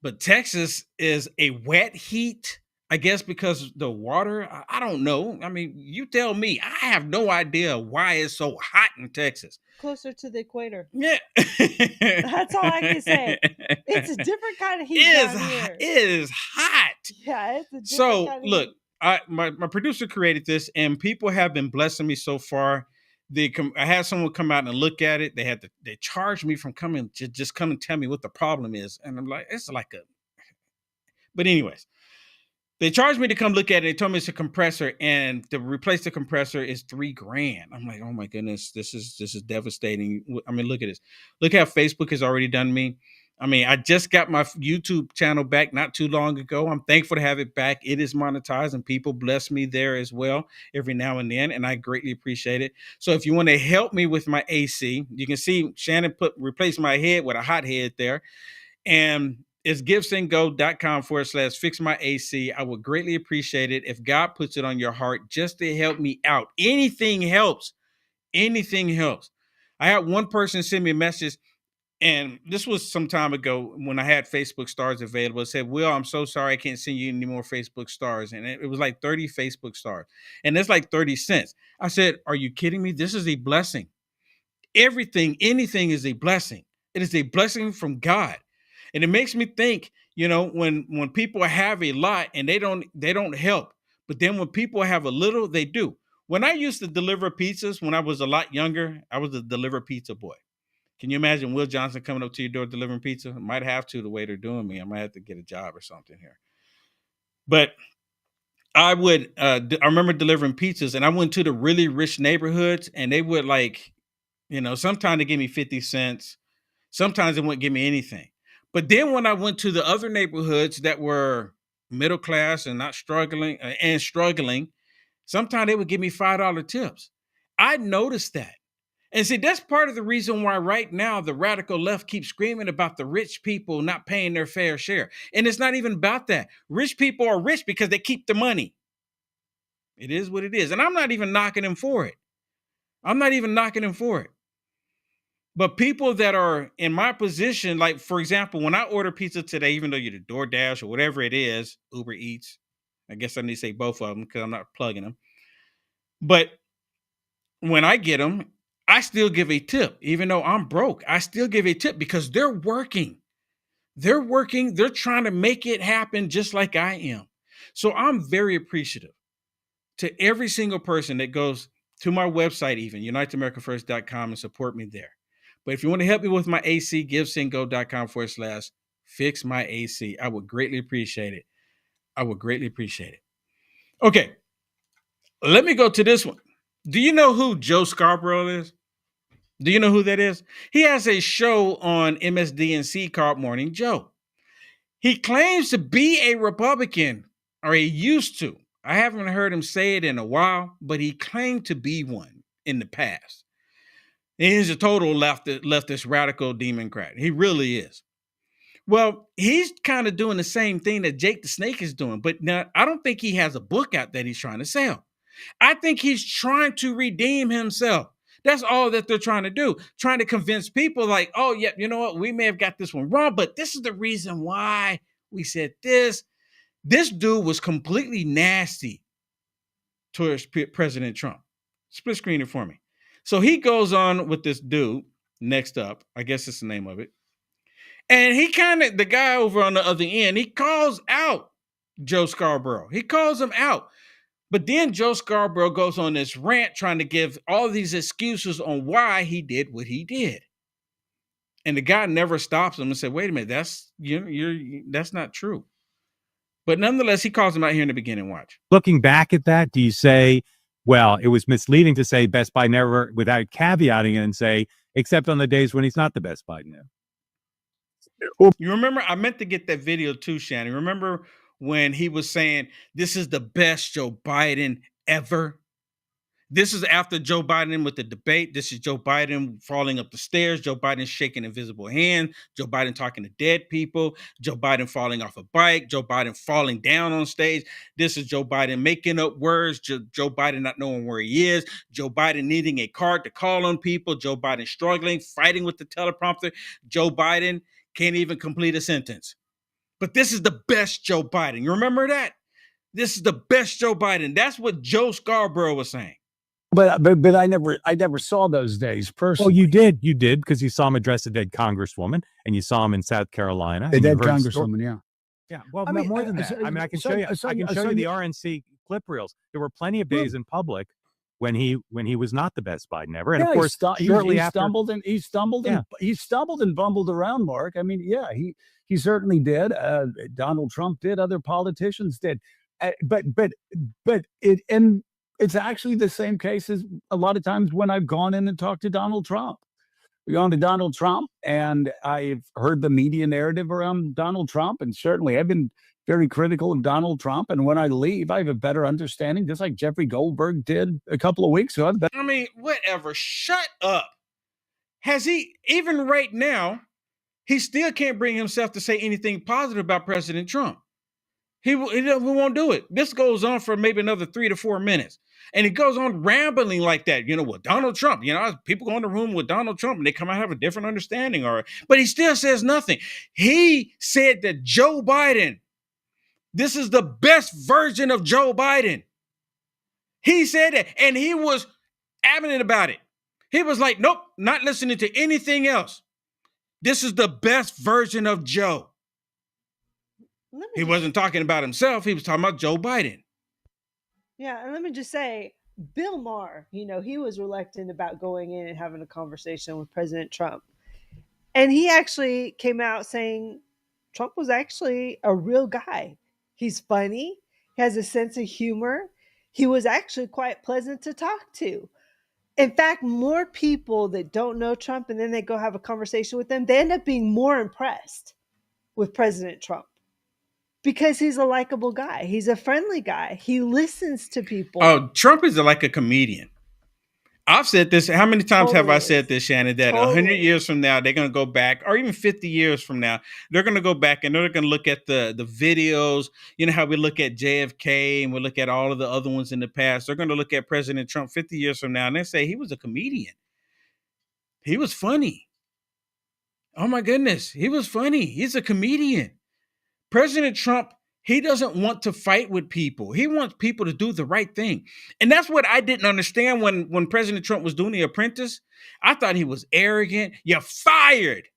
But Texas is a wet heat, I guess, because the water, I don't know. I mean, you tell me. I have no idea why it's so hot in Texas. Closer to the equator. Yeah. That's all I can say. It's a different kind of heat down here. It is hot. Yeah, it's a different kind of look, heat. My producer created this, and people have been blessing me so far. I had someone come out and look at it. They charged me from coming to just come and tell me what the problem is, and I'm like, it's like But anyways, they charged me to come look at it. They told me it's a compressor, and to replace the compressor is $3,000. I'm like, oh my goodness, this is devastating. I mean, look at this. Look how Facebook has already done me. I mean, I just got my YouTube channel back not too long ago. I'm thankful to have it back. It is monetized, and people bless me there as well every now and then, and I greatly appreciate it. So if you want to help me with my AC, you can see Shannon replaced my head with a hot head there, and it's givesandgo.com/fix my AC. I would greatly appreciate it if God puts it on your heart just to help me out. Anything helps. Anything helps. I had one person send me a message. And this was some time ago when I had Facebook stars available. It said, Will, I'm so sorry I can't send you any more Facebook stars. And it was like 30 Facebook stars. And it's like 30 cents. I said, are you kidding me? This is a blessing. anything is a blessing. It is a blessing from God. And it makes me think, when people have a lot and they don't help, but then when people have a little, they do. When I used to deliver pizzas when I was a lot younger, I was a deliver pizza boy. Can you imagine Will Johnson coming up to your door delivering pizza? I might have to, the way they're doing me. I might have to get a job or something here. But I remember delivering pizzas, and I went to the really rich neighborhoods, and they would sometimes they give me 50 cents. Sometimes they wouldn't give me anything. But then when I went to the other neighborhoods that were middle class and not struggling, sometimes they would give me $5 tips. I noticed that. And see, that's part of the reason why right now the radical left keeps screaming about the rich people not paying their fair share. And it's not even about that. Rich people are rich because they keep the money. It is what it is. And I'm not even knocking them for it. But people that are in my position, like, for example, when I order pizza today, even though you're the DoorDash or whatever it is, Uber Eats, I guess I need to say both of them because I'm not plugging them. But when I get them, I still give a tip. Even though I'm broke, I still give a tip because they're working. They're working. They're trying to make it happen just like I am. So I'm very appreciative to every single person that goes to my website, even uniteamericafirst.com, and support me there. But if you want to help me with my AC, givesendgo.com/fix my AC. I would greatly appreciate it. Okay, let me go to this one. Do you know who Joe Scarborough is? Do you know who that is? He has a show on MSDNC called Morning Joe. He claims to be a Republican, or he used to. I haven't heard him say it in a while, but he claimed to be one in the past. And he's a total leftist radical democrat. He really is. Well, he's kind of doing the same thing that Jake the Snake is doing, but now I don't think he has a book out that he's trying to sell. I think he's trying to redeem himself. That's all that they're trying to do, trying to convince people like, oh, yeah, you know what? We may have got this one wrong, but this is the reason why we said this. This dude was completely nasty towards President Trump. Split screen it for me. So he goes on with this dude next up. I guess it's the name of it. And the guy over on the other end, he calls out Joe Scarborough. He calls him out. But then Joe Scarborough goes on this rant trying to give all these excuses on why he did what he did. And the guy never stops him and said, wait a minute, that's not true. But nonetheless, he calls him out here in the beginning. Watch. Looking back at that, do you say, well, it was misleading to say Best Buy never, without caveating it and say, except on the days when he's not the Best Buy now? You remember, I meant to get that video too, Shannon. Remember when he was saying, this is the best Joe Biden ever? This is after Joe Biden with the debate. This is Joe Biden falling up the stairs. Joe Biden shaking invisible hand. Joe Biden talking to dead people. Joe Biden falling off a bike. Joe Biden falling down on stage. This is Joe Biden making up words. Joe Biden not knowing where he is. Joe Biden needing a card to call on people. Joe Biden struggling, fighting with the teleprompter. Joe Biden can't even complete a sentence. But this is the best Joe Biden. You remember that? This is the best Joe Biden. That's what Joe Scarborough was saying. But I never saw those days personally. Well, you did because you saw him address a dead congresswoman, and you saw him in South Carolina. A dead congresswoman, yeah. Well, more than that. I can show you. I can show you the RNC clip reels. There were plenty of days in public when he was not the best Biden ever, and of course, shortly after, he stumbled and bumbled around. Mark, I mean, yeah, he certainly did. Donald Trump did. Other politicians did. It's actually the same case as a lot of times when I've gone in and talked to Donald Trump. We've gone to Donald Trump, and I've heard the media narrative around Donald Trump, and certainly I've been very critical of Donald Trump. And when I leave, I have a better understanding, just like Jeffrey Goldberg did a couple of weeks ago. I mean, whatever. Shut up. Has he, even right now, he still can't bring himself to say anything positive about President Trump. He won't do it. This goes on for maybe another 3 to 4 minutes. And it goes on rambling like that, with Donald Trump. People go in the room with Donald Trump and they come out have a different understanding. But he still says nothing. He said that Joe Biden, this is the best version of Joe Biden. He said that, and he was adamant about it. He was like, nope, not listening to anything else. This is the best version of Joe. He wasn't talking about himself. He was talking about Joe Biden. Yeah, and let me just say, Bill Maher, he was reluctant about going in and having a conversation with President Trump. And he actually came out saying Trump was actually a real guy. He's funny. He has a sense of humor. He was actually quite pleasant to talk to. In fact, more people that don't know Trump and then they go have a conversation with him, they end up being more impressed with President Trump because he's a likable guy. He's a friendly guy. He listens to people. Oh, Trump is like a comedian. I've said this. How many times have I said this, Shannon, that 100 years from now, they're going to go back, or even 50 years from now, they're going to go back and they're going to look at the videos. You know how we look at JFK and we look at all of the other ones in the past. They're going to look at President Trump 50 years from now and they say he was a comedian. He was funny. Oh my goodness. He was funny. He's a comedian. President Trump, he doesn't want to fight with people. He wants people to do the right thing. And that's what I didn't understand when President Trump was doing The Apprentice. I thought he was arrogant. You're fired.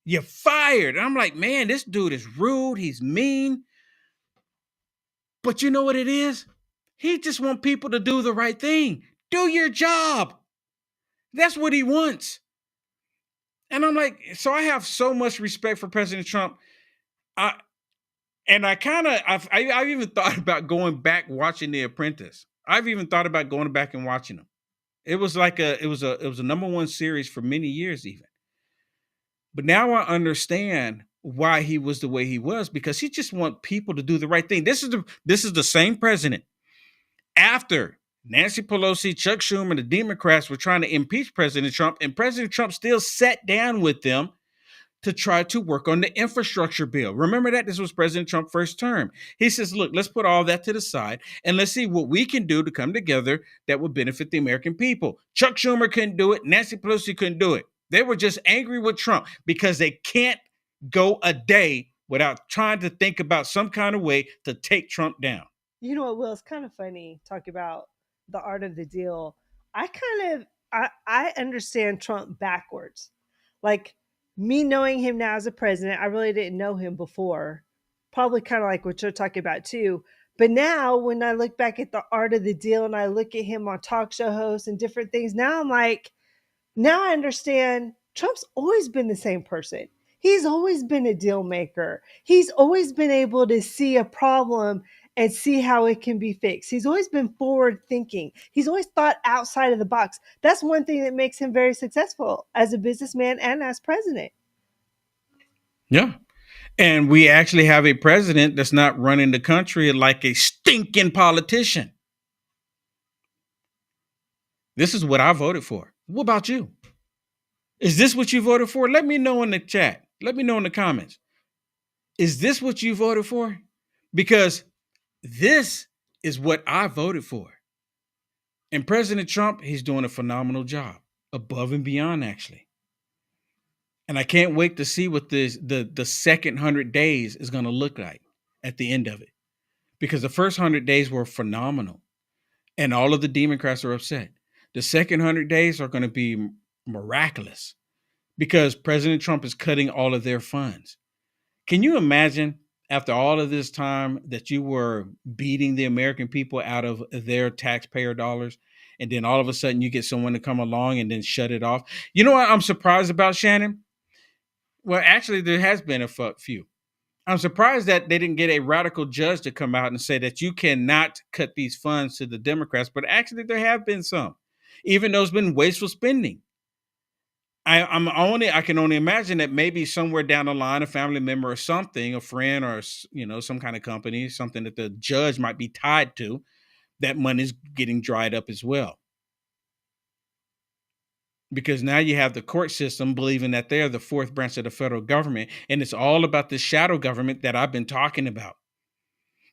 You're fired. And I'm like, man, this dude is rude. He's mean. But you know what it is? He just wants people to do the right thing. Do your job. That's what he wants. And I'm like, so I have so much respect for President Trump. And I've even thought about going back watching The Apprentice. I've even thought about going back and watching them. It was like it was a number one series for many years even. But now I understand why he was the way he was, because he just wants people to do the right thing. This is the same president. After Nancy Pelosi, Chuck Schumer, the Democrats were trying to impeach President Trump, and President Trump still sat down with them to try to work on the infrastructure bill. Remember that? This was President Trump's first term. He says, look, let's put all that to the side and let's see what we can do to come together that would benefit the American people. Chuck Schumer couldn't do it. Nancy Pelosi couldn't do it. They were just angry with Trump because they can't go a day without trying to think about some kind of way to take Trump down. You know what, Will? It's kind of funny talking about the art of the deal. I understand Trump backwards. Like, me knowing him now as a president, I really didn't know him before. Probably kind of like what you're talking about too. But now when I look back at the art of the deal and I look at him on talk show hosts and different things, now I'm like, now I understand Trump's always been the same person. He's always been a deal maker. He's always been able to see a problem and see how it can be fixed. He's always been forward thinking. He's always thought outside of the box. That's one thing that makes him very successful as a businessman and as president. Yeah. And we actually have a president that's not running the country like a stinking politician. This is what I voted for. What about you? Is this what you voted for? Let me know in the chat. Let me know in the comments. Is this what you voted for? Because this is what I voted for. And President Trump, he's doing a phenomenal job, above and beyond, actually. And I can't wait to see what the second 100 days is going to look like at the end of it. Because the first 100 days were phenomenal. And all of the Democrats are upset. The second 100 days are going to be miraculous because President Trump is cutting all of their funds. Can you imagine after all of this time that you were beating the American people out of their taxpayer dollars, and then all of a sudden you get someone to come along and then shut it off? You know what I'm surprised about, Shannon? Well, actually, there has been a few. I'm surprised that they didn't get a radical judge to come out and say that you cannot cut these funds to the Democrats, but actually there have been some, even though it's been wasteful spending. I can only imagine that maybe somewhere down the line, a family member or something, a friend or, some kind of company, something that the judge might be tied to, that money's getting dried up as well. Because now you have the court system believing that they're the fourth branch of the federal government. And it's all about the shadow government that I've been talking about.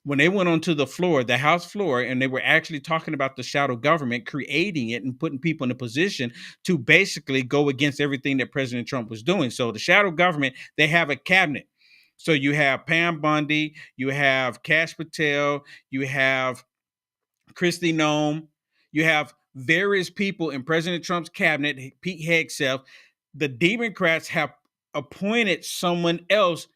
When they went onto the floor, the House floor, and they were actually talking about the shadow government, creating it and putting people in a position to basically go against everything that President Trump was doing. So the shadow government, they have a cabinet. So you have Pam Bondi, you have Kash Patel, you have Kristi Noem, you have various people in President Trump's cabinet, Pete Hegseth, the Democrats have appointed someone else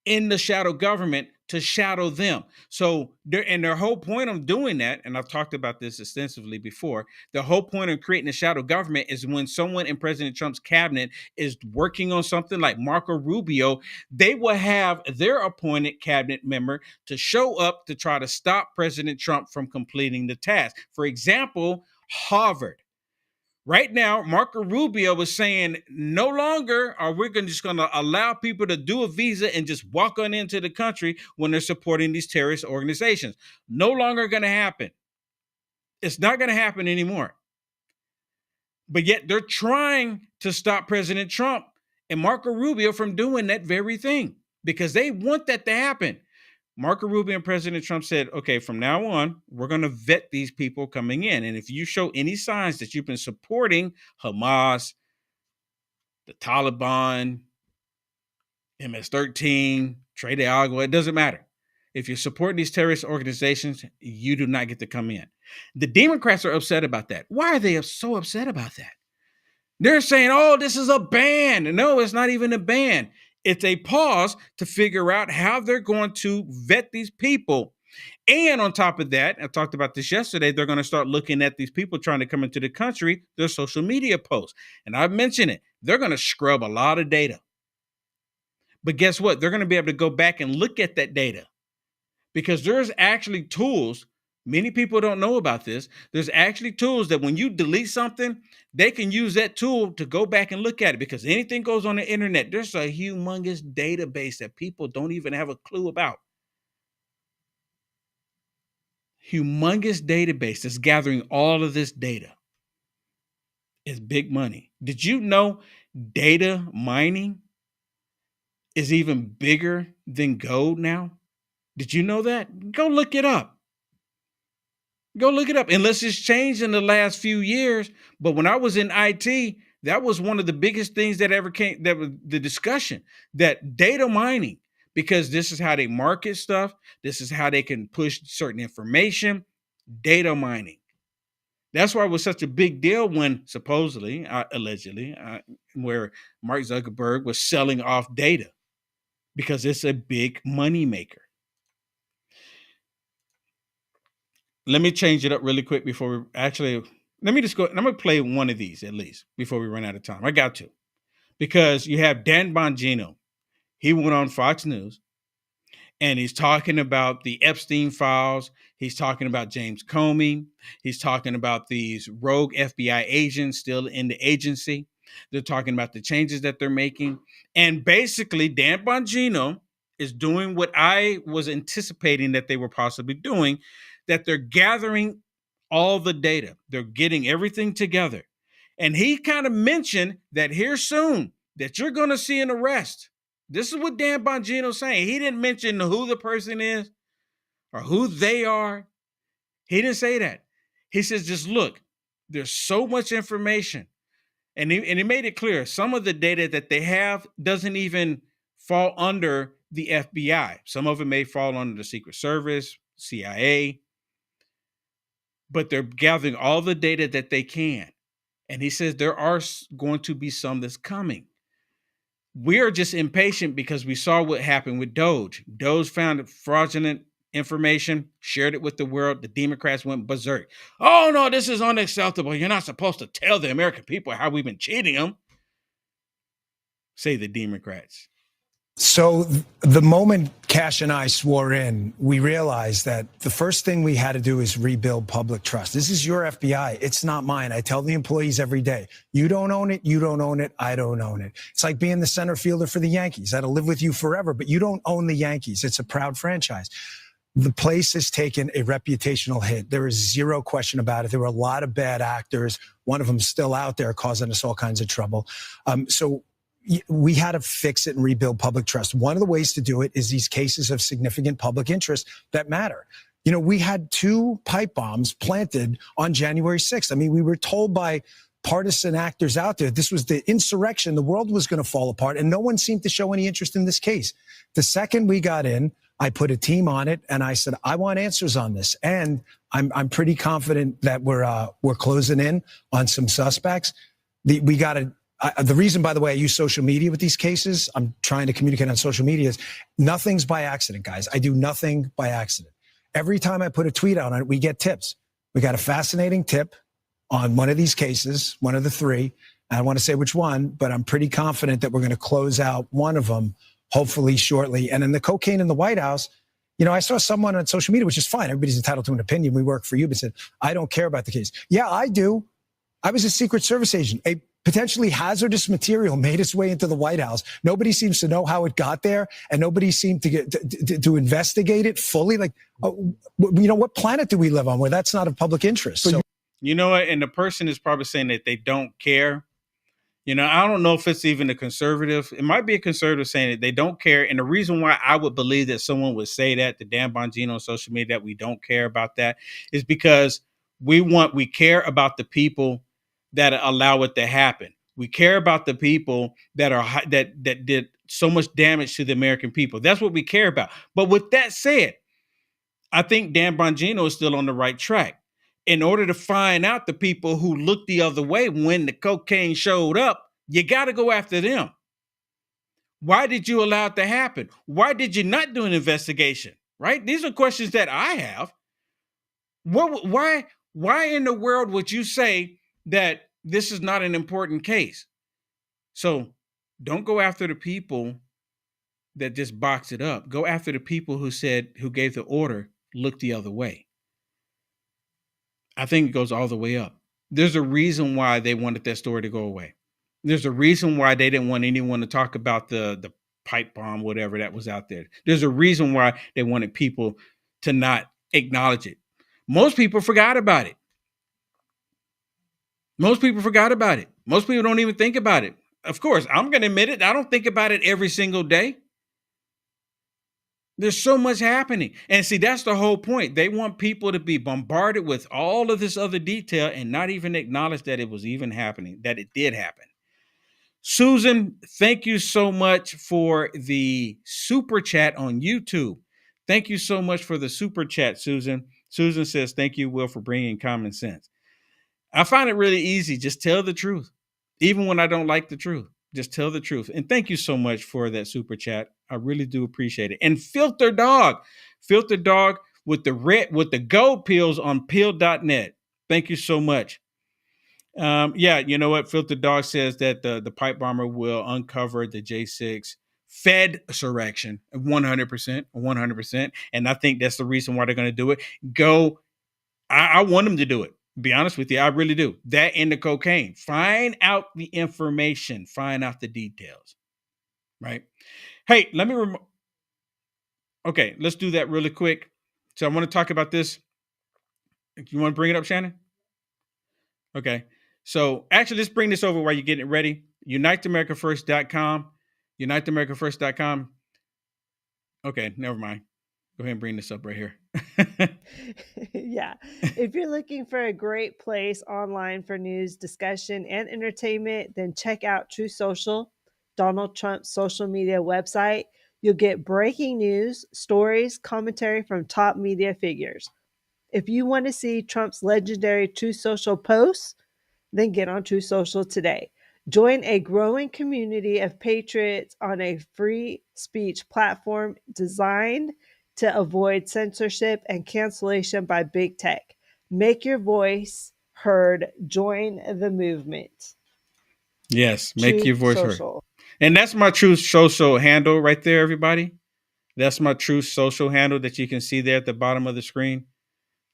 in the shadow government to shadow them. So their whole point of doing that, and I've talked about this extensively before, the whole point of creating a shadow government is when someone in President Trump's cabinet is working on something like Marco Rubio, they will have their appointed cabinet member to show up to try to stop President Trump from completing the task. For example, Harvard. Right now, Marco Rubio was saying no longer are we just going to allow people to do a visa and just walk on into the country when they're supporting these terrorist organizations. No longer going to happen. It's not going to happen anymore. But yet they're trying to stop President Trump and Marco Rubio from doing that very thing because they want that to happen. Marco Rubio and President Trump said, okay, from now on, we're going to vet these people coming in. And if you show any signs that you've been supporting Hamas, the Taliban, MS-13, Trade Agua, it doesn't matter. If you're supporting these terrorist organizations, you do not get to come in. The Democrats are upset about that. Why are they so upset about that? They're saying, oh, this is a ban. No, it's not even a ban. It's a pause to figure out how they're going to vet these people. And on top of that, I talked about this yesterday, they're going to start looking at these people trying to come into the country, their social media posts. And I've mentioned it. They're going to scrub a lot of data. But guess what? They're going to be able to go back and look at that data because there's actually tools. Many people don't know about this. There's actually tools that when you delete something, they can use that tool to go back and look at it because anything goes on the internet. There's a humongous database that people don't even have a clue about. Humongous database that's gathering all of this data. It's big money. Did you know data mining is even bigger than gold now? Did you know that? Go look it up. Go look it up. Unless it's changed in the last few years. But when I was in IT, that was one of the biggest things that ever came, that was the discussion, that data mining, because this is how they market stuff. This is how they can push certain information, data mining. That's why it was such a big deal when supposedly, allegedly, where Mark Zuckerberg was selling off data because it's a big money maker. Let me change it up really quick before we let me just go. I'm going to play one of these at least before we run out of time. I got to, because you have Dan Bongino. He went on Fox News and he's talking about the Epstein files. He's talking about James Comey. He's talking about these rogue FBI agents still in the agency. They're talking about the changes that they're making. And basically, Dan Bongino is doing what I was anticipating that they were possibly doing, that they're gathering all the data. They're getting everything together. And he kind of mentioned that here soon that you're going to see an arrest. This is what Dan Bongino's saying. He didn't mention who the person is or who they are. He didn't say that. He says, just look, there's so much information. And he made it clear, some of the data that they have doesn't even fall under the FBI. Some of it may fall under the Secret Service, CIA, but they're gathering all the data that they can. And he says there are going to be some that's coming. We are just impatient because we saw what happened with Doge. Doge found fraudulent information, shared it with the world. The Democrats went berserk. Oh, no, this is unacceptable. You're not supposed to tell the American people how we've been cheating them. Say the Democrats. So the moment Cash and I swore in, we realized that the first thing we had to do is rebuild public trust. This is your FBI. It's not mine. I tell the employees every day, you don't own it. You don't own it. I don't own it. It's like being the center fielder for the Yankees. That'll live with you forever, but you don't own the Yankees. It's a proud franchise. The place has taken a reputational hit. There is zero question about it. There were a lot of bad actors. One of them still out there causing us all kinds of trouble. So we had to fix it and rebuild public trust. One of the ways to do it is these cases of significant public interest that matter. You know, we had 2 pipe bombs planted on January 6th. I mean, we were told by partisan actors out there this was the insurrection. The world was going to fall apart, and no one seemed to show any interest in this case. The second we got in, I put a team on it, and I said, I want answers on this. And I'm pretty confident that we're closing in on some suspects. The reason, by the way, I use social media with these cases, I'm trying to communicate on social media, is nothing's by accident, guys. I do nothing by accident. Every time I put a tweet out on it, we get tips. We got a fascinating tip on one of these cases, one of the three. I don't want to say which one, but I'm pretty confident that we're going to close out one of them, hopefully shortly. And in the cocaine in the White House, you know, I saw someone on social media, which is fine. Everybody's entitled to an opinion. We work for you, but said, I don't care about the case. Yeah, I do. I was a Secret Service agent. A potentially hazardous material made its way into the White House. Nobody seems to know how it got there, and nobody seemed to investigate it fully. Like, you know, what planet do we live on where that's not of public interest? So, you know what? And the person is probably saying that they don't care. You know, I don't know if it's even a conservative. It might be a conservative saying that they don't care. And the reason why I would believe that someone would say that to Dan Bongino on social media, that we don't care about that, is because we care about the people that allow it to happen. We care about the people that did so much damage to the American people. That's what we care about. But with that said, I think Dan Bongino is still on the right track. In order to find out the people who looked the other way when the cocaine showed up, you got to go after them. Why did you allow it to happen? Why did you not do an investigation? Right? These are questions that I have. Why in the world would you say that this is not an important case? So don't go after the people that just box it up. Go after the people who gave the order, look the other way. I think it goes all the way up. There's a reason why they wanted that story to go away. There's a reason why they didn't want anyone to talk about the pipe bomb, whatever that was out there. There's a reason why they wanted people to not acknowledge it. Most people forgot about it. Most people don't even think about it. Of course, I'm going to admit it. I don't think about it every single day. There's so much happening. And see, that's the whole point. They want people to be bombarded with all of this other detail and not even acknowledge that it was even happening, that it did happen. Susan, thank you so much for the super chat on YouTube. Thank you so much for the super chat, Susan. Susan says, thank you, Will, for bringing common sense. I find it really easy. Just tell the truth. Even when I don't like the truth, just tell the truth. And thank you so much for that super chat. I really do appreciate it. And Filter Dog with the gold pills on pill.net. Thank you so much. Yeah, you know what? Filter Dog says that the pipe bomber will uncover the J6 Fed insurrection 100%. And I think that's the reason why they're going to do it. I want them to do it. Be honest with you, I really do. That and the cocaine. Find out the information. Find out the details. Right? Hey, okay, let's do that really quick. So I want to talk about this. You want to bring it up, Shannon? Okay. So actually, let's bring this over while you're getting it ready. UniteAmericaFirst.com. UniteAmericaFirst.com. Okay, never mind. Go ahead and bring this up right here. Yeah. If you're looking for a great place online for news, discussion, and entertainment, then check out True Social, Donald Trump's social media website. You'll get breaking news, stories, commentary from top media figures. If you want to see Trump's legendary True Social posts, then get on True Social today. Join a growing community of patriots on a free speech platform designed to avoid censorship and cancellation by big tech. Make your voice heard. Join the movement. Yes, make your voice heard. And that's my True Social handle right there, everybody. That's my True Social handle that you can see there at the bottom of the screen.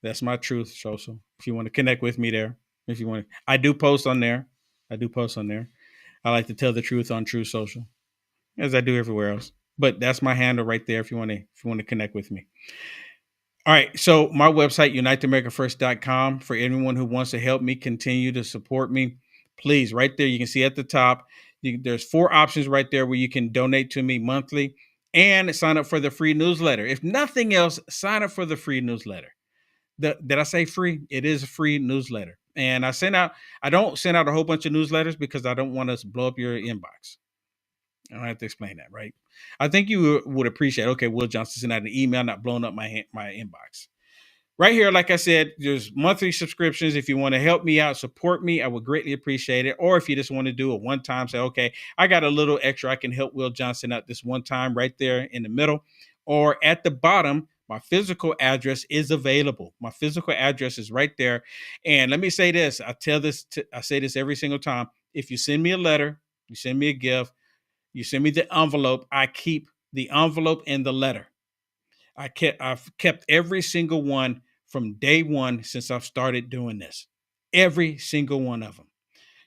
That's my True Social. If you want to connect with me there, if you want to, I do post on there. I like to tell the truth on True Social, as I do everywhere else. But that's my handle right there if you want to connect with me. All right. So my website, UniteAmericaFirst.com, for anyone who wants to help me continue to support me, please, right there, you can see at the top, there's 4 options right there where you can donate to me monthly and sign up for the free newsletter. If nothing else, sign up for the free newsletter. Did I say free? It is a free newsletter. And I don't send out a whole bunch of newsletters because I don't want to blow up your inbox. I don't have to explain that, right? I think you would appreciate, okay, Will Johnson sent out an email, not blowing up my inbox. right here, like I said, there's monthly subscriptions. If you want to help me out, support me, I would greatly appreciate it. Or if you just want to do it one time, say, okay, I got a little extra, I can help Will Johnson out this one time, right there in the middle. Or at the bottom, my physical address is available. My physical address is right there. And let me say this, I say this every single time. If you send me a letter, you send me a gift, you send me the envelope, I keep the envelope and the letter. I've kept every single one from day one since I've started doing this. Every single one of them.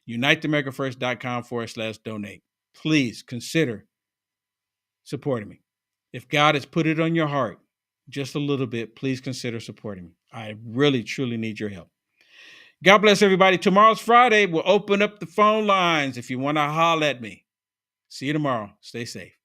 UniteAmericaFirst.com/donate. Please consider supporting me. If God has put it on your heart just a little bit, please consider supporting me. I really, truly need your help. God bless everybody. Tomorrow's Friday. We'll open up the phone lines if you want to holler at me. See you tomorrow. Stay safe.